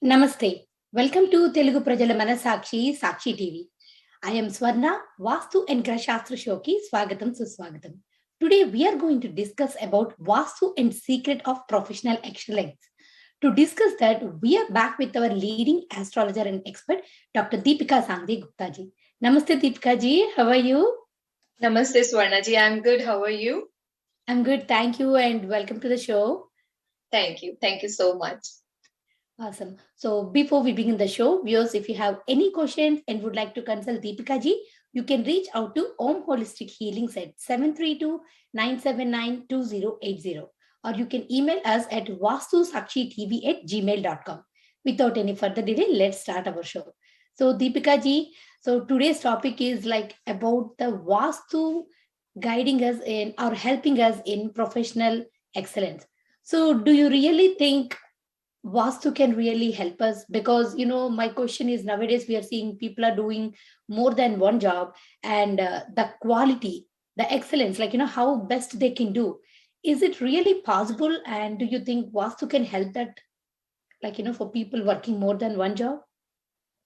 Namaste. Welcome to Telugu Prajala Mana Sakshi TV. I am Swarna, Vastu and Graha Sastra Shoki, Swagatam Suswagatam. Today we are going to discuss about Vastu and secret of professional excellence. To discuss that, we are back with our leading astrologer and expert, Dr. Dipika Sanghi Gupta ji. Namaste Dipika ji, how are you? Namaste Swarna ji, I'm good. How are you? I'm good, thank you and welcome to the show. Thank you so much. Awesome. So before we begin the show, viewers, if you have any questions and would like to consult Deepika ji, you can reach out to Om Holistic Healings at 732-979-2080. Or you can email us at vastusakshitv@gmail.com. Without any further delay, let's start our show. So Deepika ji, so today's topic is like about the Vastu guiding us in or helping us in professional excellence. So do you really think Vastu can really help us? Because, my question is nowadays we are seeing people are doing more than one job and the quality, the excellence, how best they can do. Is it really possible? And do you think Vastu can help that, for people working more than one job?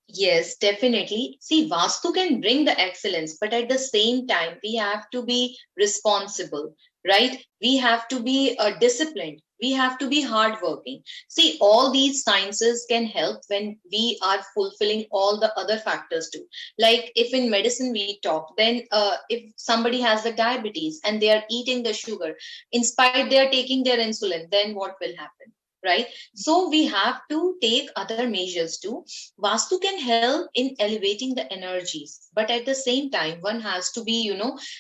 Yes, definitely. See, Vastu can bring the excellence, but at the same time, we have to be responsible, right? We have to be disciplined. We have to be hardworking. See, all these sciences can help when we are fulfilling all the other factors too. Like if in medicine we talk, then if somebody has the diabetes and they are eating the sugar, in spite they are taking their insulin, then what will happen? Right? So we have to take other measures too. Vastu can help in elevating the energies, but at the same time, one has to be,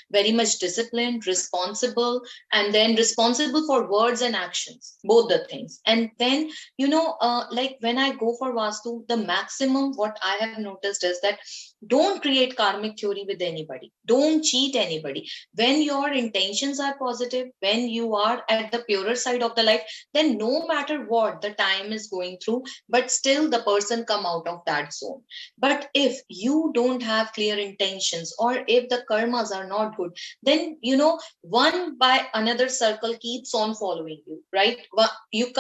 very much disciplined, responsible, and then responsible for words and actions, both the things. And then, like when I go for Vastu, the maximum what I have noticed is that don't create karmic theory with anybody. Don't cheat anybody. When your intentions are positive, when you are at the purer side of the life, then no matter what the time is going through, but still the person come out of that zone. But if you don't have clear intentions, or if the karmas are not good, then one by another circle keeps on following you, right? You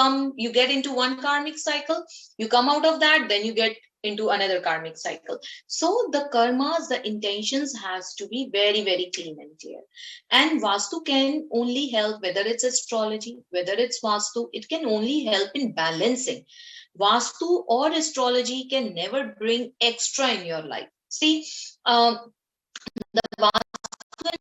get into one karmic cycle, you come out of that, then you get into another karmic cycle. So the karmas, the intentions has to be very, very clean and clear. And Vastu can only help, whether it's astrology, whether it's Vastu, it can only help in balancing. Vastu or astrology can never bring extra in your life. See, the Vastu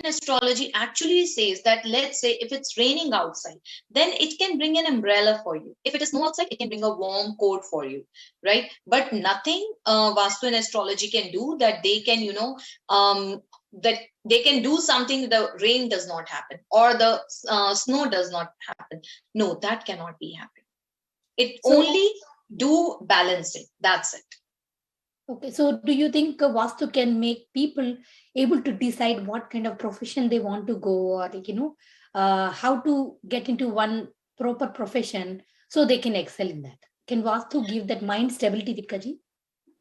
in astrology actually says that, let's say if it's raining outside, then it can bring an umbrella for you. If it is snow outside, it can bring a warm coat for you, right? But nothing Vastu and astrology can do that they can, that they can do something the rain does not happen, or the snow does not happen. No, that cannot be happen. It only do balancing. That's it. Okay, so do you think Vastu can make people able to decide what kind of profession they want to go, or how to get into one proper profession so they can excel in that? Can Vastu give that mind stability, Dipkaji?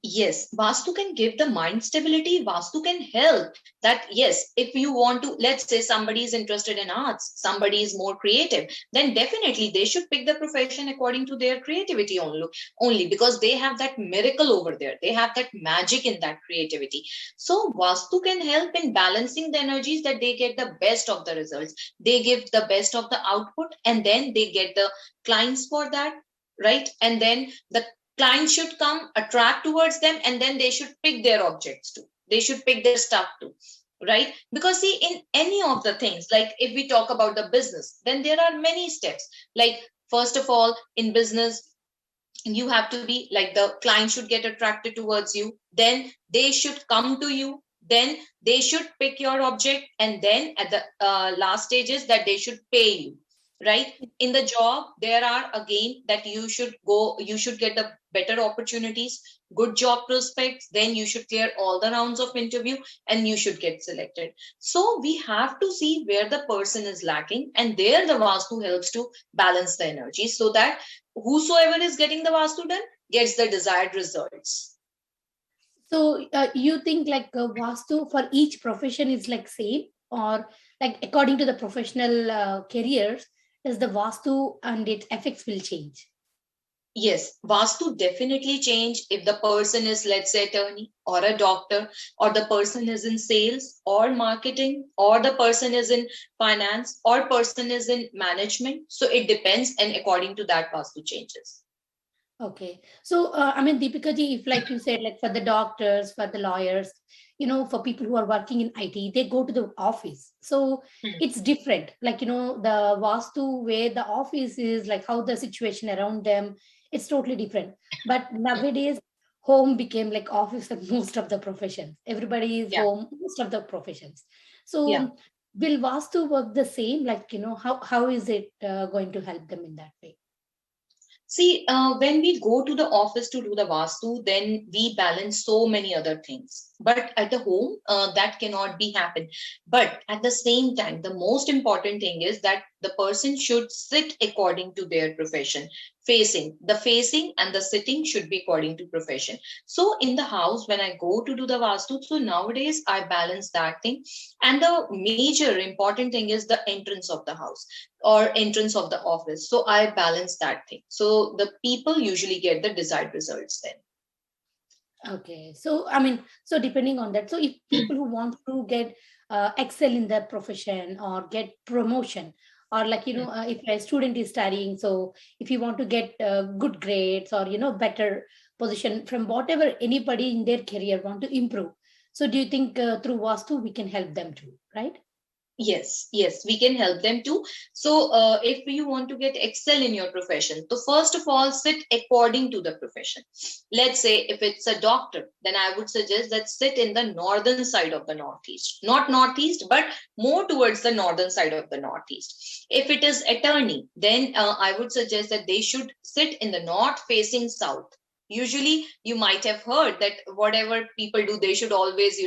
Yes, Vastu can give the mind stability. Vastu can help that. Yes, if you want to, let's say somebody is interested in arts, somebody is more creative, then definitely they should pick the profession according to their creativity only because they have that miracle over there. They have that magic in that creativity. So Vastu can help in balancing the energies, that they get the best of the results. They give the best of the output, and then they get the clients for that, right? And then the clients should come attract towards them, and then they should pick their objects too, they should pick their stuff too, right? Because see, in any of the things, like if we talk about the business, then there are many steps. Like first of all, in business, you have to be like, the client should get attracted towards you, then they should come to you, then they should pick your object, and then at the last stages that they should pay you, right? In the job, there are again that you should get the better opportunities, good job prospects, then you should clear all the rounds of interview, and you should get selected. So we have to see where the person is lacking, and there the Vastu helps to balance the energy, so that whosoever is getting the Vastu done gets the desired results. So you think like Vastu for each profession is like same, or like according to the professional careers, does the Vastu and its effects will change? Yes, Vastu definitely change if the person is, let's say, attorney or a doctor, or the person is in sales or marketing, or the person is in finance, or person is in management. So it depends, and according to that, Vastu changes. Okay. So, I mean, Deepika ji, if like you said, like for the doctors, for the lawyers, for people who are working in IT, they go to the office. So Hmm. it's different. Like, the Vastu where the office is, like how the situation around them, it's totally different. But nowadays, home became like office for most of the professions. Everybody is Yeah, home, most of the professions. yeah. So will Vastu work the same? Like, how is it going to help them in that way? See, when we go to the office to do the Vastu, then we balance so many other things. But at the home, that cannot be happen. But at the same time, the most important thing is that the person should sit according to their profession. Facing and the sitting should be according to profession. So in the house, when I go to do the Vastu, so nowadays I balance that thing. And the major important thing is the entrance of the house or entrance of the office. So I balance that thing. So the people usually get the desired results then. Okay. So, I mean, so depending on that, so if people who want to get excel in their profession or get promotion, or like, if a student is studying, so if you want to get good grades or, better position from whatever anybody in their career want to improve. So do you think through Vastu, we can help them too, right? Yes, yes, we can help them too. So, if you want to get excel in your profession, so first of all, sit according to the profession. Let's say if it's a doctor, then I would suggest that sit in the northern side of the northeast, not northeast, but more towards the northern side of the northeast. If it is attorney, then I would suggest that they should sit in the north facing south. Usually, you might have heard that whatever people do, they should always,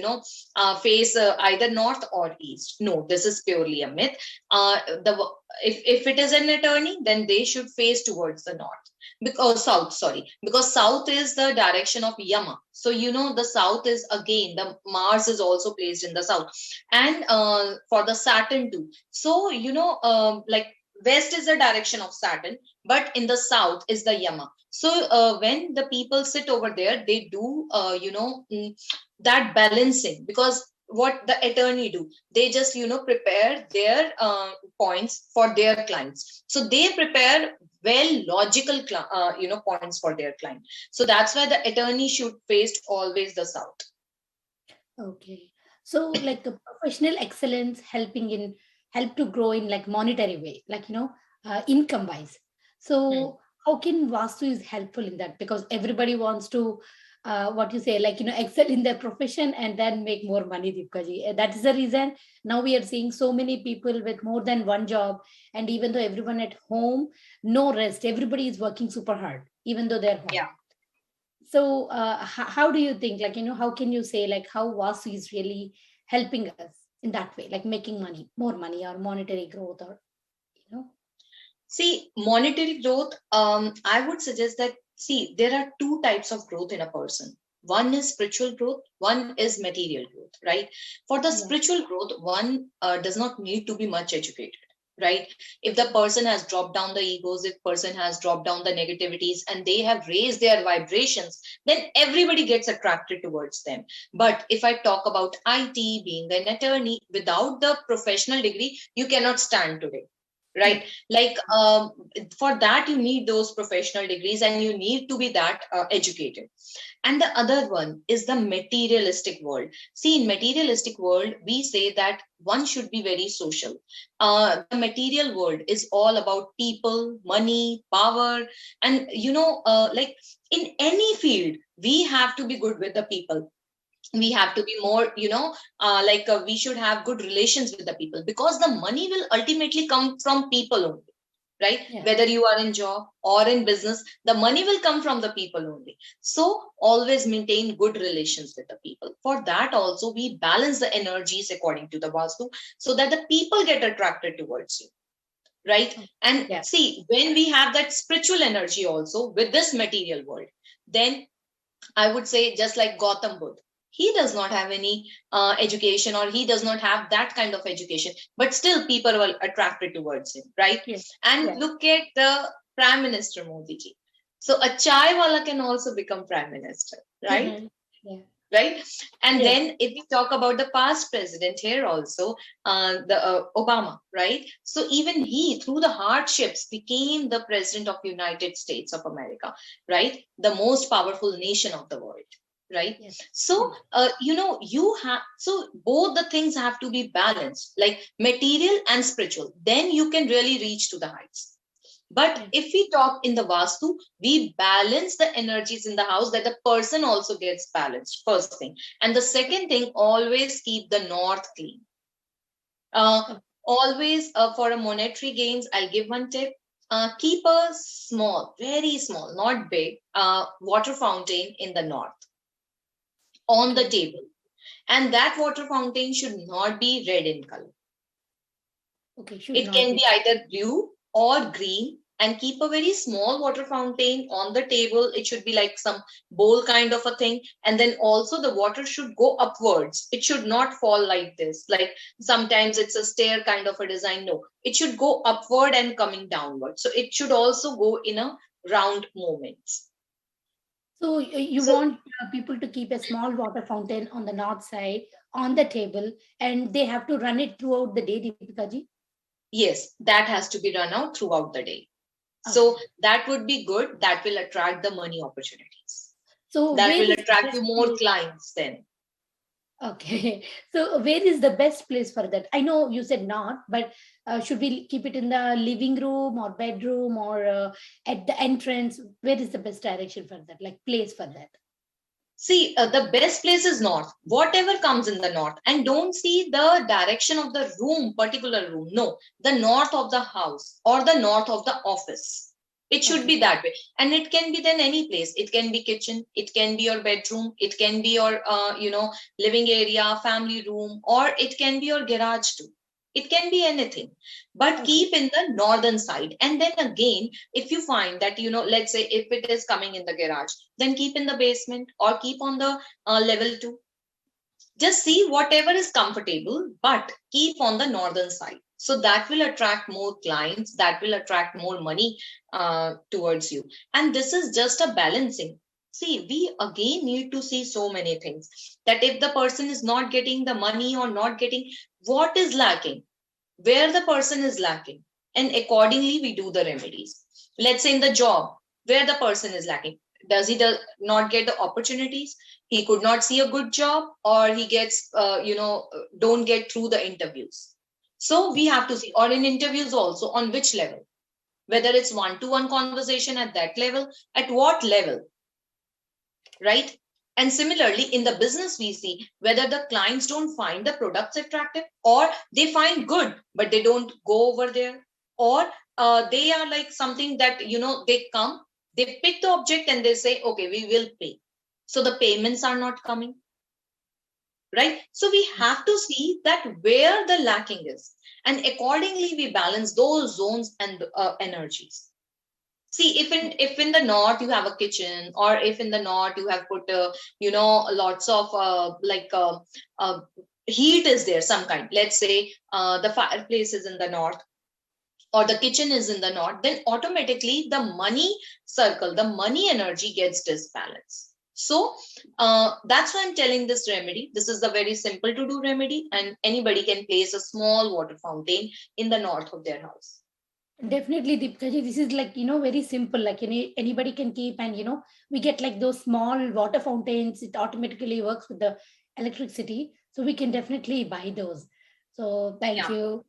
face either north or east. No, this is purely a myth. The if it is an attorney, then they should face towards the north, because south, sorry, because south is the direction of Yama. So the south is, again, the Mars is also placed in the south, and for the Saturn too. So like west is the direction of Saturn, but in the south is the Yama. So when the people sit over there, they do that balancing, because what the attorney do, they just prepare their points for their clients. So they prepare well logical points for their client. So that's why the attorney should face always the south. Okay. So like a professional excellence help to grow in like monetary way, like income wise. Hmm. So how can Vastu is helpful in that? Because everybody wants to what you say, like excel in their profession and then make more money, Deepika ji. That is the reason now we are seeing so many people with more than one job, and even though everyone at home, no rest. Everybody is working super hard, even though they're home. Yeah. So how do you think, like how can you say like how Vasu is really helping us in that way, like making money, more money, or monetary growth, or you know See, monetary growth, I would suggest that, see, there are two types of growth in a person. One is spiritual growth, one is material growth, right? For the yeah. spiritual growth, one does not need to be much educated, right? If the person has dropped down the egos, if person has dropped down the negativities, and they have raised their vibrations, then everybody gets attracted towards them. But if I talk about IT, being an attorney, without the professional degree, you cannot stand today, Yeah. right? Like for that you need those professional degrees, and you need to be that educated. And the other one is the materialistic world. See, in materialistic world, we say that one should be very social. The material world is all about people, money, power, and like in any field, we have to be good with the people. We have to be more, we should have good relations with the people, because the money will ultimately come from people only, right? Yeah. Whether you are in job or in business, the money will come from the people only. So always maintain good relations with the people. For that also, we balance the energies according to the Vastu, so that the people get attracted towards you, right? Oh, And yeah. see, when we have that spiritual energy also with this material world, then I would say, just like Gautam Buddha, he does not have any education, or he does not have that kind of education, but still people were attracted towards him, right? Yeah. And Yeah. look at the Prime Minister Modi ji. So a chai wala can also become prime minister, right? Yeah. Right. And Yes. then if we talk about the past president here also, the Obama, right? So even he, through the hardships, became the president of United States of America, right? The most powerful nation of the world, right? Yes. So Yes. you have, so both the things have to be balanced, like material and spiritual, then you can really reach to the heights. But Yes. if we talk in the Vastu, we balance the energies in the house, that the person also gets balanced, first thing. And the second thing, always keep the north clean. Uh, Okay. Always for a monetary gains, I'll give one tip. Keep a small, very small, not big, water fountain in the north on the Okay. table. And that water fountain should not be red in color. Okay. Should It not can be. be either blue or green, and keep a very small water fountain on the table. It should be like some bowl kind of a thing. And then also the water should go upwards. It should not fall like this. Like sometimes it's a stair kind of a design. No, it should go upward and coming downward. So it should also go in a round movements. So you So want people to keep a small water fountain on the north side on the table, and they have to run it throughout the day, Deepika ji? yes, that has to be run out throughout the day. So Okay. that would be good. That will attract the money opportunities. So That where will is the attract best you more place? clients then. Okay. So where is the best place for that? I know you said not, but should we keep it in the living room or bedroom or at the entrance? Where is the best direction for that? Like place for that? See, the best place is north, whatever comes in the north. And don't see the direction of the room, particular room. No, the north of the house or the north of the office. It should Okay. be that way. And it can be then any place. It can be kitchen, it can be your bedroom, it can be your, living area, family room, or it can be your garage too. It can be anything, but Okay. keep in the northern side. And then again, if you find that, let's say if it is coming in the garage, then keep in the basement or keep on the level 2. Just see whatever is comfortable, but keep on the northern side. So that will attract more clients, that will attract more money towards you. And this is just a balancing. See, we again need to see so many things, that if the person is not getting the money or not getting, what is lacking, where the person is lacking, and accordingly we do the remedies. Let's say in the job, where the person is lacking, does he not get the opportunities, he could not see a good job, or he gets don't get through the interviews. So we have to see, or in interviews also, on which level, whether it's one to one conversation, at that level, at what level, right? And similarly, in the business, we see whether the clients don't find the products attractive, or they find good, but they don't go over there, or they are like something that, they come, they pick the object and they say, okay, we will pay. So the payments are not coming, right? So we have to see that where the lacking is. And accordingly, we balance those zones and energies. See, if in the north you have a kitchen, or if in the north you have put lots of uh, heat is there, some kind. Let's say the fireplace is in the north, or the kitchen is in the north, then automatically the money circle, the money energy gets disbalanced. So that's why I'm telling this remedy. This is the very simple to do remedy, and anybody can place a small water fountain in the north of their house. Definitely, Deepika ji, this is like, very simple. Like anybody can keep, and, we get like those small water fountains. It automatically works with the electricity. So we can definitely buy those. So thank Yeah. you.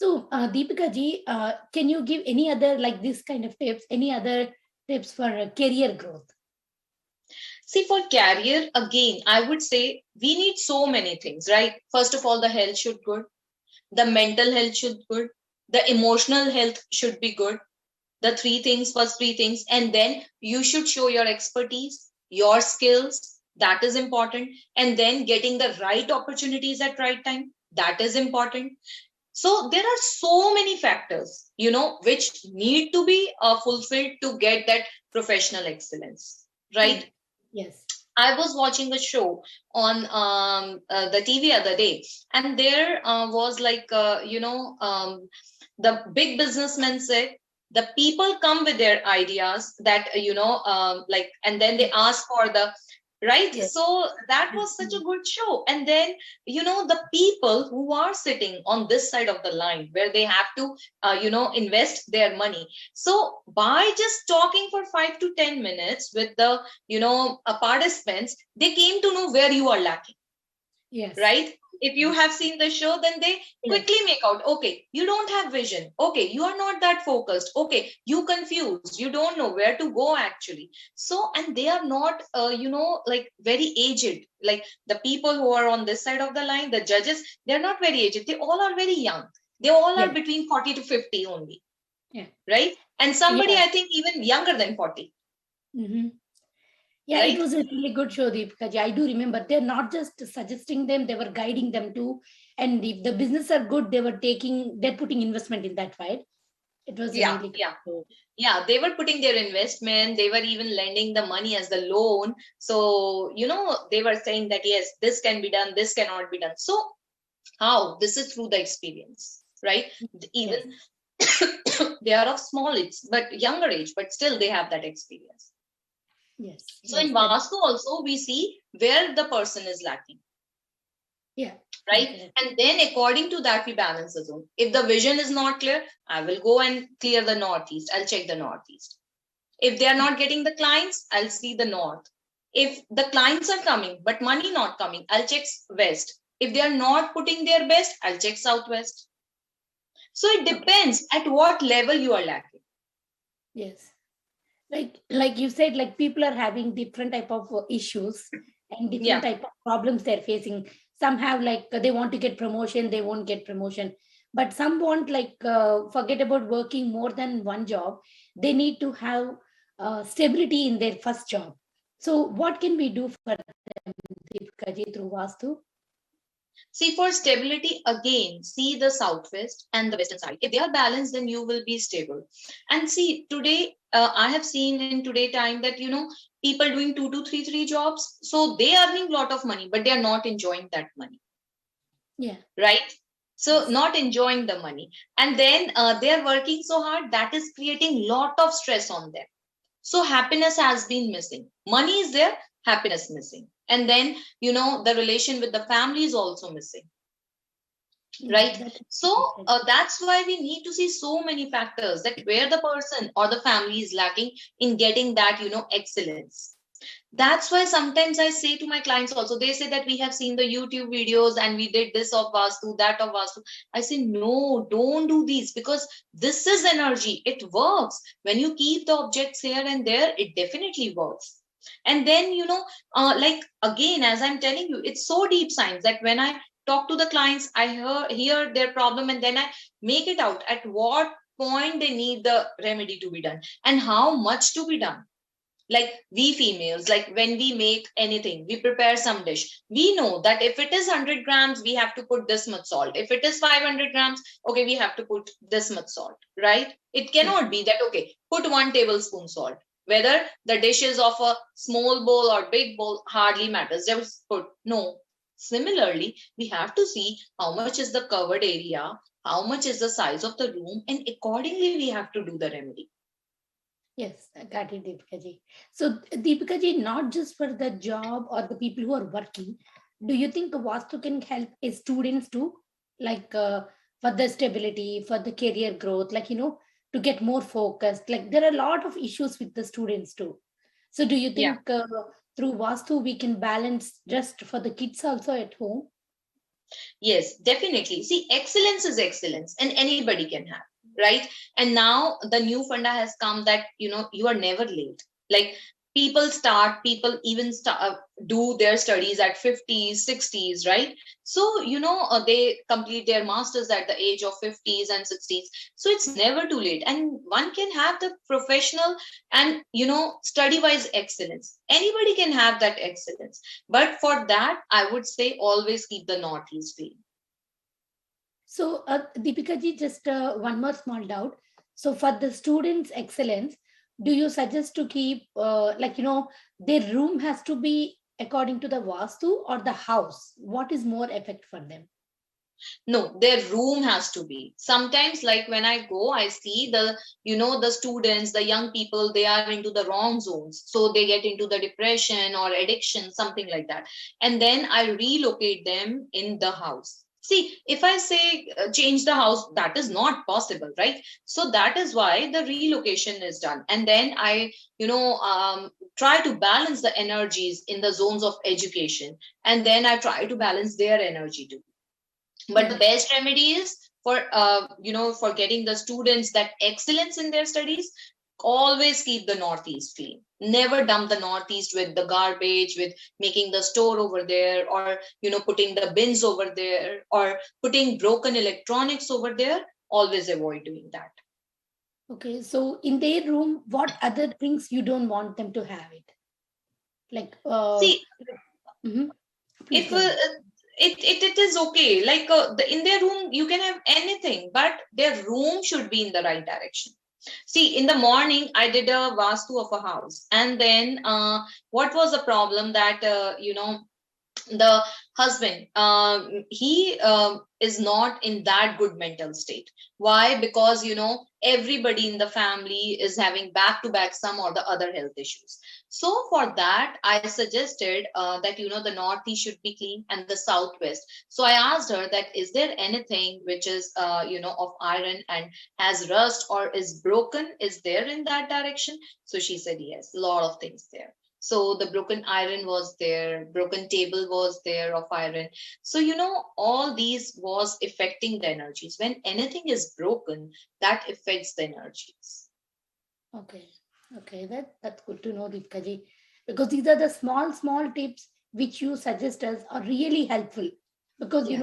So, Deepika ji, can you give any other like this kind of tips? Any other tips for career growth? See, for career, again, I would say we need so many things, right? First of all, the health should good, the mental health should good, the emotional health should be good. The three things, first three things, and then you should show your expertise, your skills. That is important, and then getting the right opportunities at right time. That is important. So there are so many factors, which need to be fulfilled to get that professional excellence, Mm. right? Yes. I was watching a show on the TV other day, and there was like, the big businessman said, The people come with their ideas that, like, and then they ask for the right. Yes. So that was such a good show. And then, the people who are sitting on this side of the line where they have to, invest their money. So by just talking for 5 to 10 minutes with the, participants, they came to know where you are lacking, Yes. right? If you have seen the show, then they Yes. quickly make out, okay, you don't have vision, okay, you are not that focused, okay, you confused, you don't know where to go actually. So, and they are not like very aged, like the people who are on this side of the line, the judges, they're not very aged, they all are very young, they all are Yes. between 40 to 50 only, Yeah. right? And somebody, Yeah. I think, even younger than 40, Mm-hmm. Yeah, it right? was a really good show, Deepika ji. I do remember they're not just suggesting them, they were guiding them too. And if the business are good, they're putting investment in that, right? It was a Yeah, really good yeah. show. Yeah, they were putting their investment, they were even lending the money as the loan. So, they were saying that, yes, this can be done, this cannot be done. So, how? This is through the experience, right? Yes, Even they are of small age, but younger age, but still they have that experience. yes, So, yes. in That, Vastu also, we see where the person is lacking, yeah, yeah, right? correct. And then according to that, we balance the zone. If the vision is not clear, I will go and clear the northeast. I'll check the northeast. If they are not getting the clients, I'll see the north. If the clients are coming, but money not coming, I'll check west. If they are not putting their best, I'll check southwest. So it Okay. depends at what level you are lacking. Yes. Like you said, like people are having different type of issues and different Yeah. type of problems they're facing. Some have like they want to get promotion, they won't get promotion. But some want like forget about working more than one job. They need to have stability in their first job. So what can we do for them, Deepika ji, through Vastu? See, for stability, again, see the southwest and the western side. If they are balanced, then you will be stable. And see, today, I have seen in today time that, people doing two to three jobs. So they are earning a lot of money, but they are not enjoying that money, Yeah. right? So Yes. not enjoying the money. And then they are working so hard that is creating lot of stress on them. So happiness has been missing. Money is there, happiness missing. And then, the relation with the family is also missing, Yeah. right? That So is that's why we need to see so many factors that where the person or the family is lacking in getting that, excellence. That's why sometimes I say to my clients also, they say that we have seen the YouTube videos and we did this of Vastu, that of Vastu. I say, no, don't do these because this is energy. It works. When you keep the objects here and there, it definitely works. And then, like again, as I'm telling you, it's so deep science that when I talk to the clients, I hear their problem and then I make it out at what point they need the remedy to be done and how much to be done. Like we females, like when we make anything, we prepare some dish, we know that if it is 100 grams we have to put this much salt, if it is 500 grams, okay, we have to put this much salt, right? It yeah. cannot be that, okay, put 1 tablespoon salt, whether the dish is of a small bowl or big bowl hardly matters, just put. No, similarly we have to see how much is the covered area, how much is the size of the room, and accordingly we have to do the remedy. Yes, I got it, Deepika ji. So, Deepika ji, not just for the job or the people who are working, do you think Vastu can help students too? Like for the stability, for the career growth, like, to get more focused. Like, there are a lot of issues with the students too. So, do you Yeah. think through Vastu we can balance just for the kids also at home? Yes, definitely. See, excellence is excellence, and anybody can have, right? And now the new funda has come that you are never late. Like people even do their studies at 50s, 60s, right? So they complete their masters at the age of 50s and 60s. So it's never too late, and one can have the professional and study wise excellence. Anybody can have that excellence, but for that, I would say always keep the Northeast way. So, Deepika ji, just one more small doubt. So, for the students' excellence, do you suggest to keep, their room has to be according to the Vastu or the house? What is more effect for them? No, their room has to be. Sometimes, like when I go, I see the students, the young people, they are into the wrong zones. So they get into the depression or addiction, something like that. And then I relocate them in the house. See, if I say change the house, that is not possible, right? So that is why the relocation is done. And then I, try to balance the energies in the zones of education. And then I try to balance their energy too. But the Yeah. best remedy is for getting the students that excellence in their studies. Always keep the northeast clean. Never dump the northeast with the garbage, with making the store over there, or putting the bins over there, or putting broken electronics over there. Always avoid doing that. Okay. So in their room, what other things you don't want them to have it? Like, See, mhm. Please if go ahead. it is okay, like in their room you can have anything, but their room should be in the right direction. See, in the morning, I did a vastu of a house. And then what was the problem that, the husband, he is not in that good mental state. Why? Because everybody in the family is having back to back some or the other health issues. So for that I suggested that the northeast should be clean and the southwest. So I asked her that, is there anything which is of iron and has rust or is broken, is there in that direction? So she said yes, a lot of things there. So the broken iron was there, broken table was there of iron. So all these was affecting the energies. When anything is broken, that affects the energies. Okay. Okay. That's good to know, Deepika ji. Because these are the small tips which you suggest us are really helpful. Because Yeah.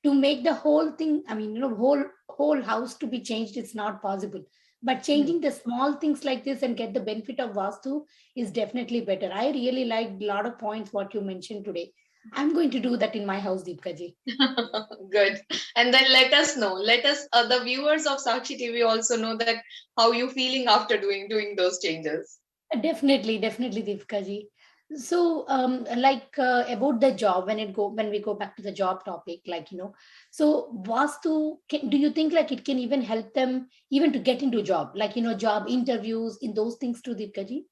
to make the whole thing, I mean, whole house to be changed, it's not possible. But Hmm. changing the small things like this and get the benefit of Vastu is definitely better. I really liked a lot of points what you mentioned today. I'm going to do that in my house, Deepika ji. Good. And then let us know. Let us, the viewers of Sakshi TV, also know that how you feeling after doing those changes. Definitely, Deepika ji. So, like about the job, when we go back to the job topic, so Vastu, do you think like it can even help them even to get into job, like job interviews in those things too, Deepika ji?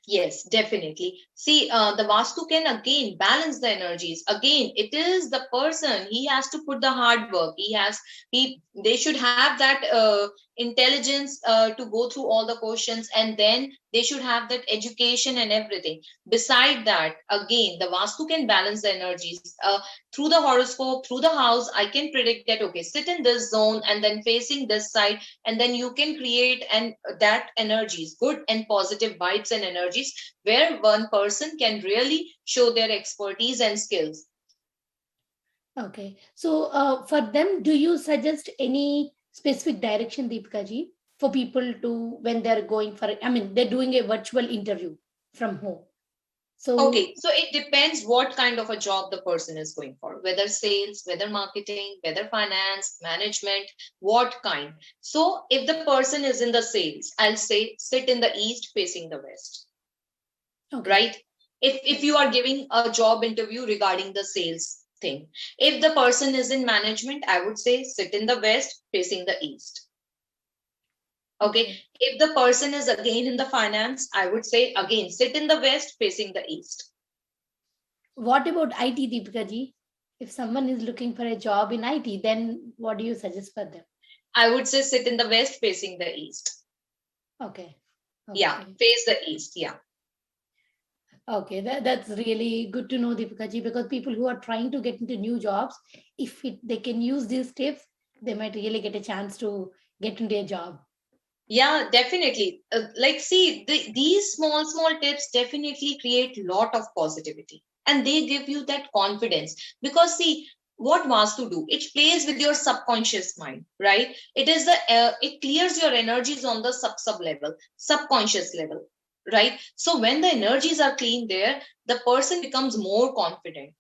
Yes, definitely. See, the Vastu can again balance the energies. Again, it is the person. He has to put the hard work. They should have that intelligence to go through all the questions, and then they should have that education and everything. Beside that, again, the Vastu can balance the energies. Through the horoscope, through the house, I can predict that, okay, sit in this zone and then facing this side, and then you can create and that energies, good and positive vibes and energies, where one person can really show their expertise and skills. Okay. So, for them, do you suggest any specific direction, Deepika ji, for people to when they're going for, I mean, they're doing a virtual interview from home. So, Okay, so it depends what kind of a job the person is going for, whether sales, whether marketing, whether finance, management, what kind. So if the person is in the sales, I'll say sit in the east facing the west, okay. right? If you are giving a job interview regarding the sales thing. If the person is in management, I would say sit in the west facing the east. Okay. Okay. If the person is again in the finance, I would say again sit in the west facing the east. What about IT, Deepika ji? If someone is looking for a job in IT, then what do you suggest for them? I would say sit in the west facing the east. Okay. Yeah, Okay. face the east. Yeah. Okay. That's really good to know, Deepika ji, because people who are trying to get into new jobs, if they can use these tips, they might really get a chance to get into a job. Yeah, definitely. Like, see, these small tips definitely create lot of positivity, and they give you that confidence. Because see, what Vastu do? It plays with your subconscious mind, right? It clears your energies on the sub level, subconscious level, right? So when the energies are clean there, the person becomes more confident.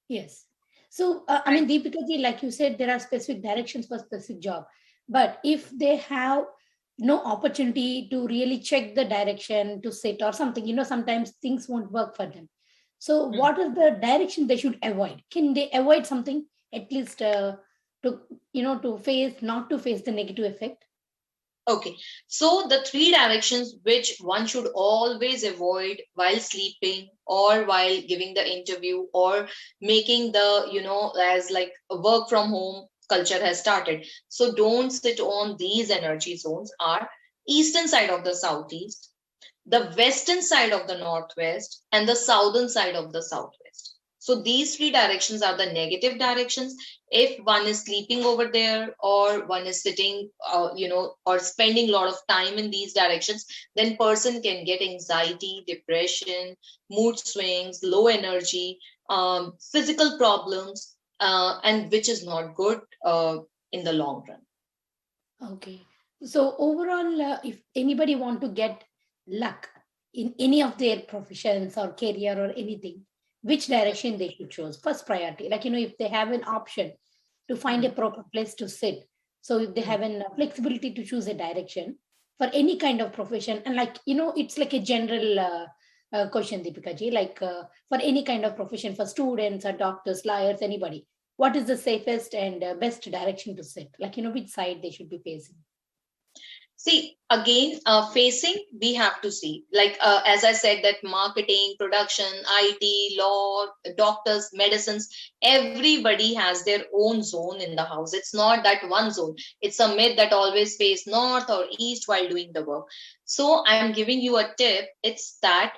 Yes. So, I Right. mean, Deepika ji, like you said, there are specific directions for specific job. But if they have no opportunity to really check the direction to sit or something, sometimes things won't work for them. So, Hmm. what is the direction they should avoid? Can they avoid something at least to to face, not to face the negative effect? Okay, so the three directions which one should always avoid while sleeping or while giving the interview or making the, as like a work from home culture has started. So don't sit on these energy zones are eastern side of the southeast, the western side of the northwest, and the southern side of the southwest. So these three directions are the negative directions. If one is sleeping over there or one is sitting, or spending a lot of time in these directions, then person can get anxiety, depression, mood swings, low energy, physical problems, and which is not good in the long run. Okay. So overall, if anybody want to get luck in any of their professions or career or anything, which direction they should choose? First priority, like if they have an option to find a Mhm. proper place to sit. So if they Mhm. have an flexibility to choose a direction for any kind of profession, and it's like a general question, Deepika ji, like for any kind of profession, for students or doctors, lawyers, anybody, what is the safest and best direction to sit? Like which side they should be facing? See, again, facing, we have to see. Like, as I said, that marketing, production, IT, law, doctors, medicines, everybody has their own zone in the house. It's not that one zone. It's a myth that always face north or east while doing the work. So I'm giving you a tip. It's that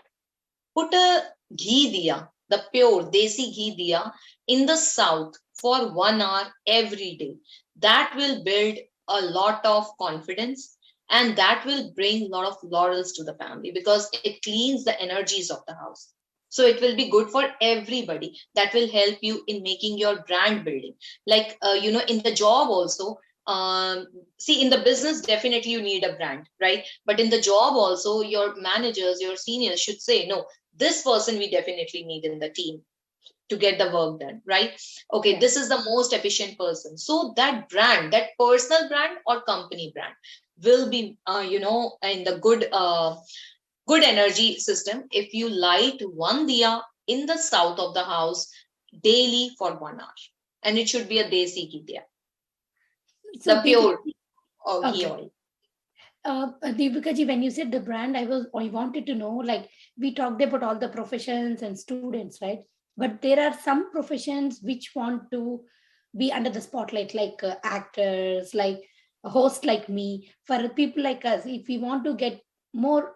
put a ghee diya, the pure desi ghee diya, in the south for 1 hour every day. That will build a lot of confidence and that will bring a lot of laurels to the family because it cleans the energies of the house. So it will be good for everybody. That will help you in making your brand building. Like, in the job also, see, in the business, definitely you need a brand, right? But in the job also, your managers, your seniors should say, no, this person we definitely need in the team to get the work done, right? Okay, Yeah. this is the most efficient person. So that brand, that personal brand or company brand will be, in the good energy system if you light one diya in the south of the house daily for 1 hour. And it should be a desi ghee diya, So the Deepika, pure ghee okay. oil. Deepika ji, when you said the brand, I wanted to know, like we talked about all the professions and students, right? But there are some professions which want to be under the spotlight, like actors, like a host like me. For people like us, if we want to get more,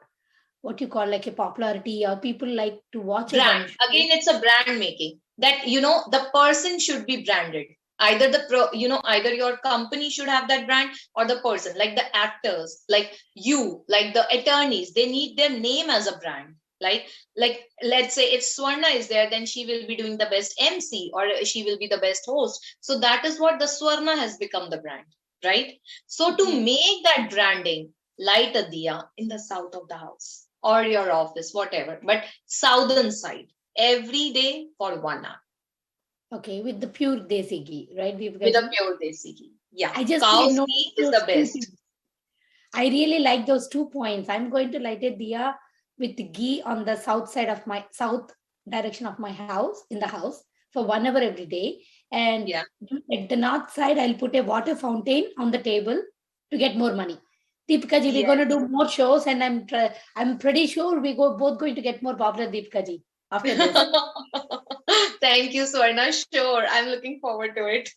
what you call like a popularity, or people like to watch us Brand, on show. again, it's a brand making, that the person should be branded. Either either your company should have that brand or the person, like the actors, like you, like the attorneys, they need their name as a brand. Like let's say if Swarna is there, then she will be doing the best MC or she will be the best host. So that is what the Swarna has become, the brand, right? So to Okay. make that branding, light a diya in the south of the house or your office, whatever, but southern side every day for 1 hour Okay, with the pure desi ghee, right, Deepika with a ji? pure desi ghee. Yeah, I just cow's ghee noticed is those the two best. things. I really like those 2 points. I'm going to light a diya with ghee on the south side of my south direction of my house, in the house, for 1 hour every day. And Yeah. at the north side, I'll put a water fountain on the table to get more money. Deepika ji, we're going to Yes. do more shows, and I'm pretty sure we go both going to get more popular, Deepika ji, after this. Thank you, Swarna. Sure, I'm looking forward to it.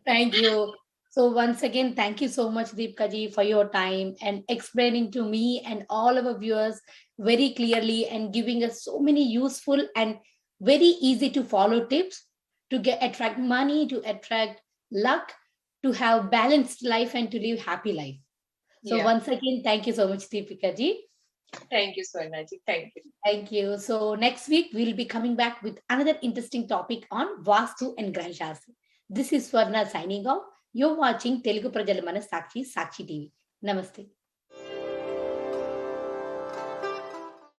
Thank you. So once again, thank you so much, Deepika ji, for your time and explaining to me and all our viewers very clearly and giving us so many useful and very easy to follow tips to get attract money, to attract luck, to have balanced life and to live happy life. So Yeah. once again, thank you so much, Deepika ji. Thank you, Swarna ji. Thank you. Thank you. So next week we'll be coming back with another interesting topic on Vastu and Graha Sastra. This is Swarna signing off. You're watching Telugu Prajala Mana Sakshi TV. Namaste.